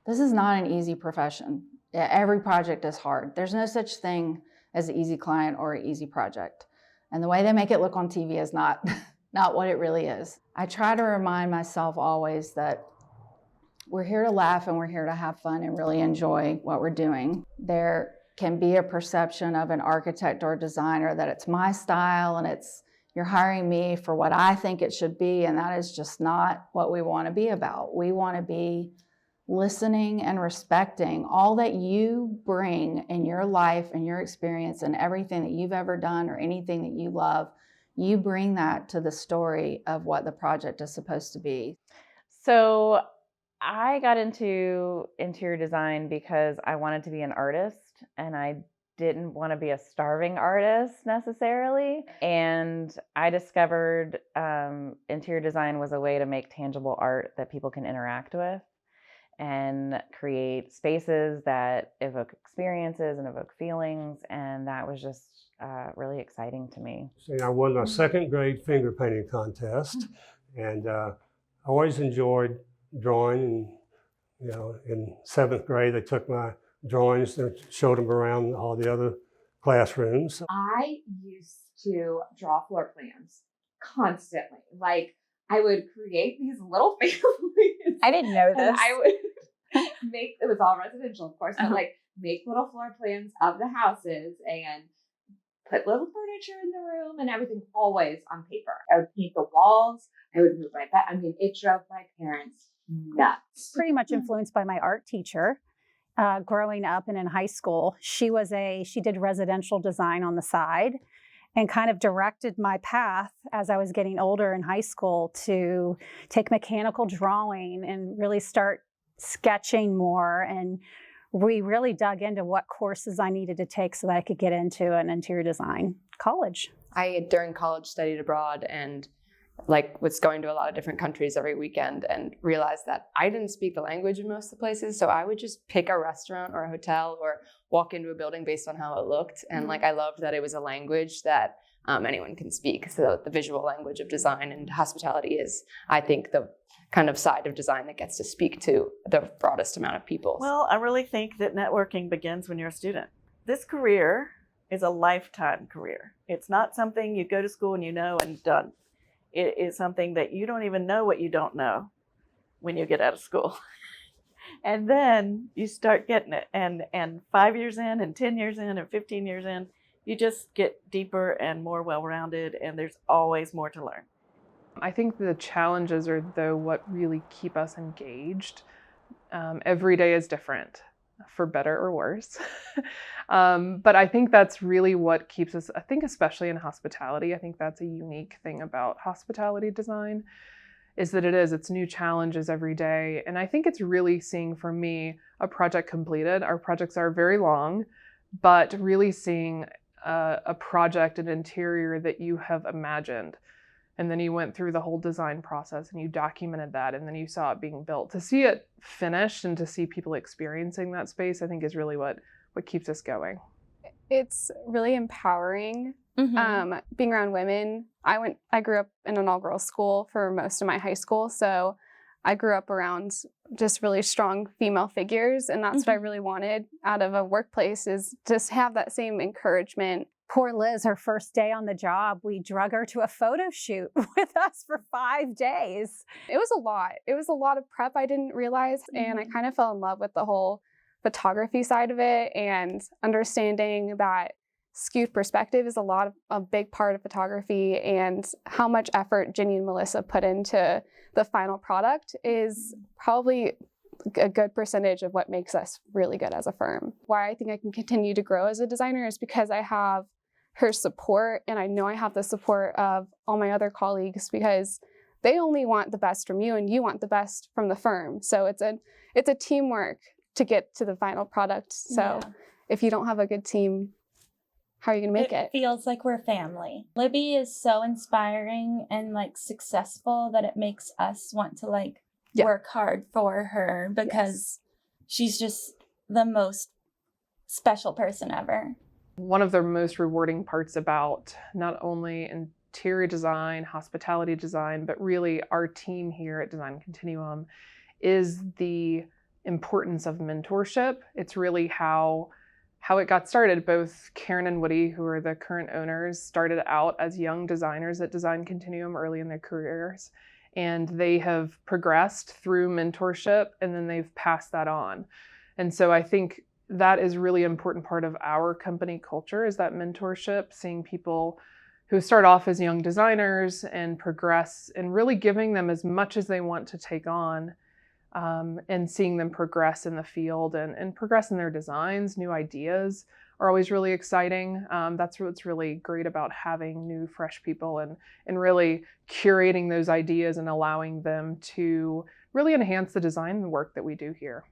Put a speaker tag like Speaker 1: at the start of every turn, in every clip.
Speaker 1: This is not an easy profession. Every project is hard. There's no such thing as an easy client or an easy project. And the way they make it look on TV is not, not what it really is. I try to remind myself always that we're here to laugh and we're here to have fun and really enjoy what we're doing. There can be a perception of an architect or a designer that it's my style and you're hiring me for what I think it should be, and that is just not what we want to be about. We want to be listening and respecting all that you bring in your life and your experience and everything that you've ever done or anything that you love. You bring that to the story of what the project is supposed to be.
Speaker 2: So I got into interior design because I wanted to be an artist, and I didn't want to be a starving artist necessarily. And I discovered interior design was a way to make tangible art that people can interact with and create spaces that evoke experiences and evoke feelings. And that was just really exciting to me.
Speaker 3: So I won my second grade finger painting contest, and I always enjoyed drawing. And in seventh grade, they took my drawings and showed them around all the other classrooms.
Speaker 4: I used to draw floor plans constantly. Like, I would create these little families.
Speaker 5: I didn't know this.
Speaker 4: I would make, it was all residential, of course, but like make little floor plans of the houses and put little furniture in the room and everything, always on paper. I would paint the walls. I would move my bed. I mean, it drove my parents nuts.
Speaker 5: Pretty much influenced by my art teacher. Growing up and in high school, she did residential design on the side and kind of directed my path as I was getting older in high school to take mechanical drawing and really start sketching more. And we really dug into what courses I needed to take so that I could get into an interior design college.
Speaker 6: I, during college, studied abroad and was going to a lot of different countries every weekend, and realized that I didn't speak the language in most of the places. So I would just pick a restaurant or a hotel or walk into a building based on how it looked. And I loved that it was a language that anyone can speak. So the visual language of design and hospitality is, I think, the kind of side of design that gets to speak to the broadest amount of people.
Speaker 7: Well, I really think that networking begins when you're a student. This career is a lifetime career. It's not something you go to school and and done. It is something that you don't even know what you don't know when you get out of school. And then you start getting it. And 5 years in and 10 years in and 15 years in, you just get deeper and more well-rounded, and there's always more to learn.
Speaker 8: I think the challenges are, though, what really keep us engaged. Every day is different, for better or worse. But I think that's really what keeps us, I think especially in hospitality, I think that's a unique thing about hospitality design, is that it's new challenges every day. And I think it's really seeing, for me, a project completed. Our projects are very long, but really seeing a project, an interior that you have imagined. And then you went through the whole design process and you documented that, and then you saw it being built. To see it finished and to see people experiencing that space, I think is really what keeps us going.
Speaker 9: It's really empowering. Being around women. I grew up in an all-girls school for most of my high school, so I grew up around just really strong female figures, and that's what I really wanted out of a workplace, is just have that same encouragement.
Speaker 5: Poor Liz, her first day on the job, we drug her to a photo shoot with us for 5 days.
Speaker 9: It was a lot. It was a lot of prep I didn't realize, and I kind of fell in love with the whole photography side of it, and understanding that skewed perspective is a big part of photography, and how much effort Ginny and Melissa put into the final product is probably a good percentage of what makes us really good as a firm. Why I think I can continue to grow as a designer is because I have her support, and I know I have the support of all my other colleagues, because they only want the best from you and you want the best from the firm. So it's a teamwork to get to the final product. So if you don't have a good team, how are you going to make it?
Speaker 10: It feels like we're family. Libby is so inspiring and successful that it makes us want to work hard for her, because she's just the most special person ever.
Speaker 8: One of the most rewarding parts about not only interior design, hospitality design, but really our team here at Design Continuum is the importance of mentorship. It's really how it got started. Both Karen and Woody, who are the current owners, started out as young designers at Design Continuum early in their careers, and they have progressed through mentorship, and then they've passed that on. And so I think that is really important part of our company culture, is that mentorship, seeing people who start off as young designers and progress, and really giving them as much as they want to take on, and seeing them progress in the field and progress in their designs. New ideas are always really exciting. That's what's really great about having new, fresh people, and really curating those ideas and allowing them to really enhance the design work that we do here.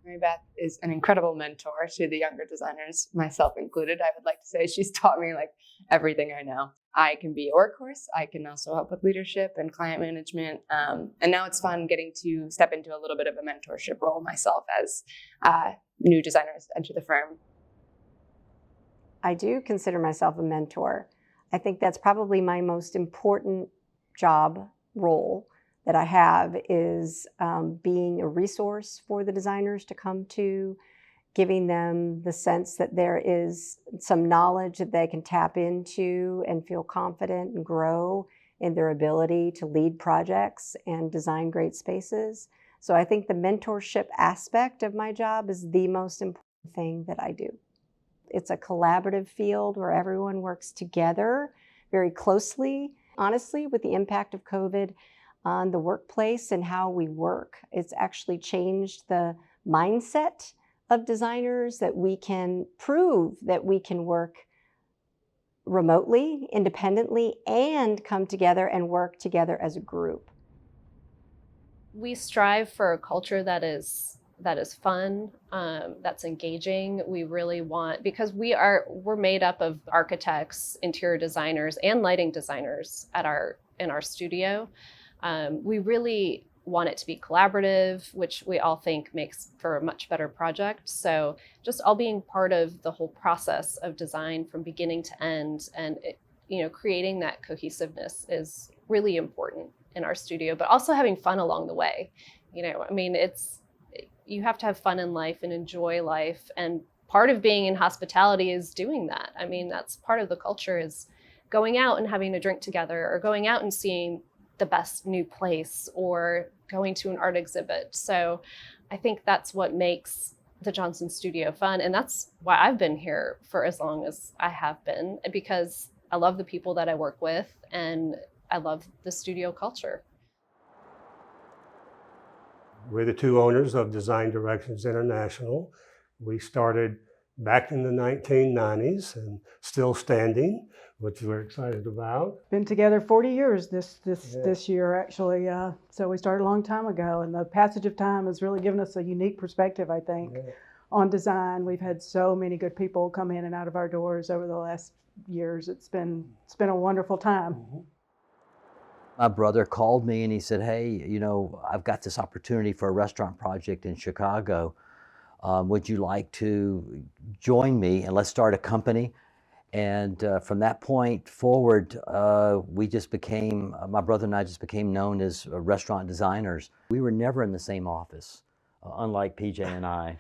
Speaker 6: Mary Beth is an incredible mentor to the younger designers, myself included. I would like to say she's taught me like everything I know. I can be a workhorse. I can also help with leadership and client management. And now it's fun getting to step into a little bit of a mentorship role myself as new designers enter the firm.
Speaker 11: I do consider myself a mentor. I think that's probably my most important job role that I have, is being a resource for the designers to come to, giving them the sense that there is some knowledge that they can tap into and feel confident and grow in their ability to lead projects and design great spaces. So I think the mentorship aspect of my job is the most important thing that I do. It's a collaborative field where everyone works together very closely. Honestly, with the impact of COVID on the workplace and how we work, it's actually changed the mindset of designers, that we can prove that we can work remotely, independently, and come together and work together as a group.
Speaker 12: We strive for a culture that is fun, that's engaging. We really want, because we're made up of architects, interior designers, and lighting designers in our studio. We really want it to be collaborative, which we all think makes for a much better project. So just all being part of the whole process of design from beginning to end, and creating that cohesiveness is really important in our studio, but also having fun along the way. You have to have fun in life and enjoy life. And part of being in hospitality is doing that. That's part of the culture, is going out and having a drink together, or going out and seeing the best new place, or going to an art exhibit. So I think that's what makes the Johnson Studio fun. And that's why I've been here for as long as I have been, because I love the people that I work with, and I love the studio culture.
Speaker 3: We're the two owners of Design Directions International. We started back in the 1990s and still standing, which we're excited about.
Speaker 13: Been together 40 years this year, actually. So we started a long time ago, and the passage of time has really given us a unique perspective, I think, on design. We've had so many good people come in and out of our doors over the last years. It's been a wonderful time.
Speaker 3: Mm-hmm.
Speaker 14: My brother called me and he said, hey, I've got this opportunity for a restaurant project in Chicago. Would you like to join me and let's start a company? And from that point forward, my brother and I just became known as restaurant designers. We were never in the same office, unlike PJ and I.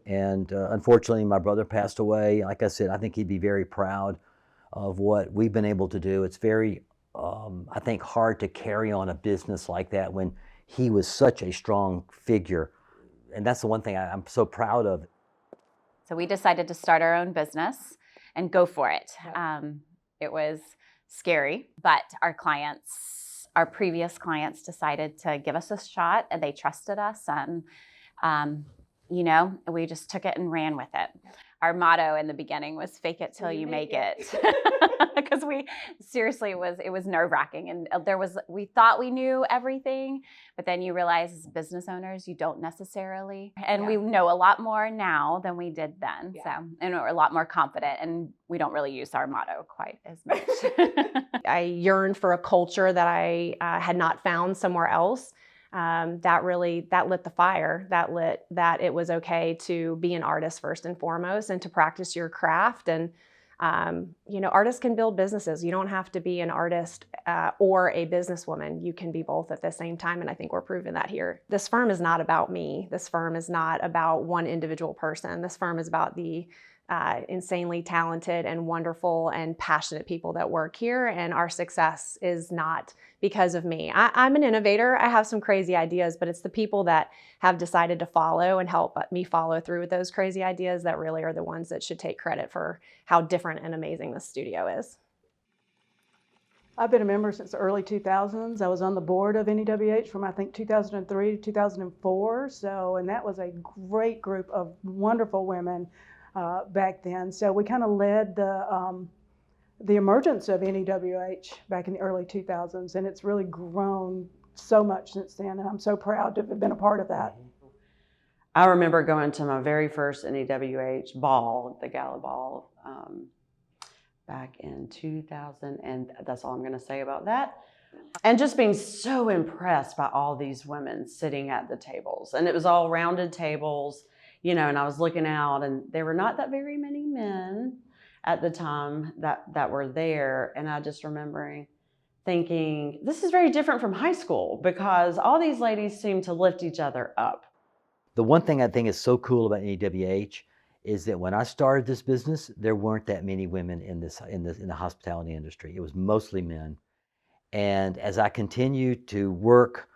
Speaker 14: And unfortunately, my brother passed away. Like I said, I think he'd be very proud of what we've been able to do. It's very, I think, hard to carry on a business like that when he was such a strong figure. And that's the one thing I'm so proud of.
Speaker 15: So we decided to start our own business and go for it. It was scary, but our previous clients decided to give us a shot, and they trusted us, and we just took it and ran with it. Our motto in the beginning was "Fake it till you make it," because it was nerve-wracking, and we thought we knew everything, but then you realize as business owners you don't necessarily, and we know a lot more now than we did then. And we're a lot more confident, and we don't really use our motto quite as much.
Speaker 16: I yearned for a culture that I had not found somewhere else. That lit the fire. That it was okay to be an artist first and foremost, and to practice your craft. And Artists can build businesses. You don't have to be an artist or a businesswoman. You can be both at the same time, and I think we're proving that here. This firm is not about me. This firm is not about one individual person. This firm is about the insanely talented and wonderful and passionate people that work here, and our success is not because of me. I'm an innovator. I have some crazy ideas, but it's the people that have decided to follow and help me follow through with those crazy ideas that really are the ones that should take credit for how different and amazing this studio is.
Speaker 13: I've been a member since the early 2000s. I was on the board of NEWH from I think 2003 to 2004. And that was a great group of wonderful women back then. So we kind of led the emergence of NEWH back in the early 2000s, and it's really grown so much since then, and I'm so proud to have been a part of that.
Speaker 17: I remember going to my very first NEWH ball, the Gala ball, back in 2000, and that's all I'm going to say about that. And just being so impressed by all these women sitting at the tables, and it was all rounded tables, and I was looking out, and there were not that very many men at the time that were there. And I just remembering thinking, this is very different from high school, because all these ladies seem to lift each other up.
Speaker 14: The one thing I think is so cool about NEWH is that when I started this business, there weren't that many women in the hospitality industry. It was mostly men. And as I continued to work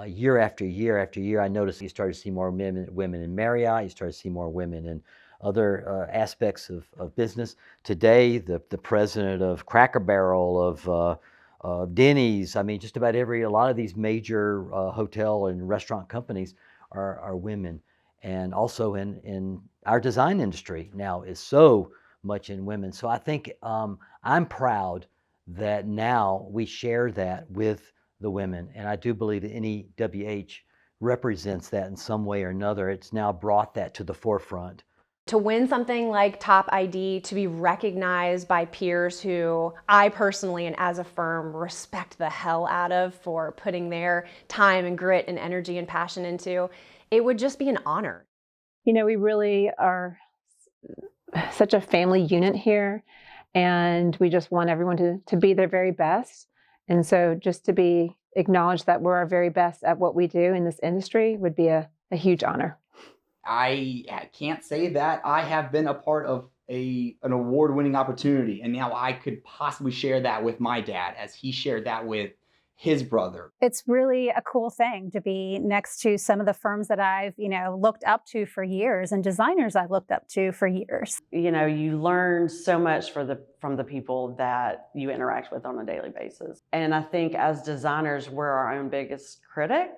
Speaker 14: year after year after year, I noticed you started to see more women in Marriott. You started to see more women in other aspects of business. Today, the president of Cracker Barrel, of Denny's, just about a lot of these major hotel and restaurant companies are women. And also in our design industry now is so much in women. So I think I'm proud that now we share that with the women. And I do believe that NEWH represents that in some way or another. It's now brought that to the forefront.
Speaker 16: To win something like Top ID, to be recognized by peers who I personally and as a firm respect the hell out of for putting their time and grit and energy and passion into, it would just be an honor.
Speaker 18: We really are such a family unit here, and we just want everyone to be their very best. And so just to be acknowledged that we're our very best at what we do in this industry would be a huge honor.
Speaker 19: I can't say that I have been a part of an award-winning opportunity, and now I could possibly share that with my dad as he shared that with his brother.
Speaker 5: It's really a cool thing to be next to some of the firms that I've, looked up to for years, and designers I've looked up to for years.
Speaker 17: You learn so much from the people that you interact with on a daily basis. And I think as designers, we're our own biggest critic.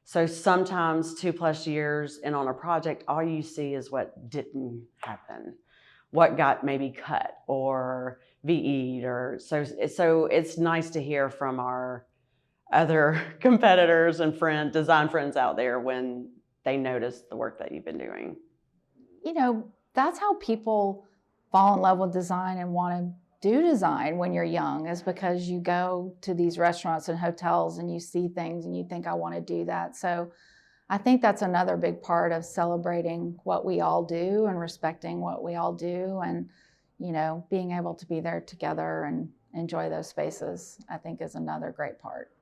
Speaker 17: So sometimes 2+ years in on a project, all you see is what didn't happen, what got maybe cut or VE'd, or so it's nice to hear from our other competitors and design friends out there when they notice the work that you've been doing.
Speaker 1: That's how people fall in love with design and want to do design when you're young, is because you go to these restaurants and hotels and you see things and you think, I want to do that. So I think that's another big part of celebrating what we all do and respecting what we all do, and being able to be there together and enjoy those spaces, I think, is another great part.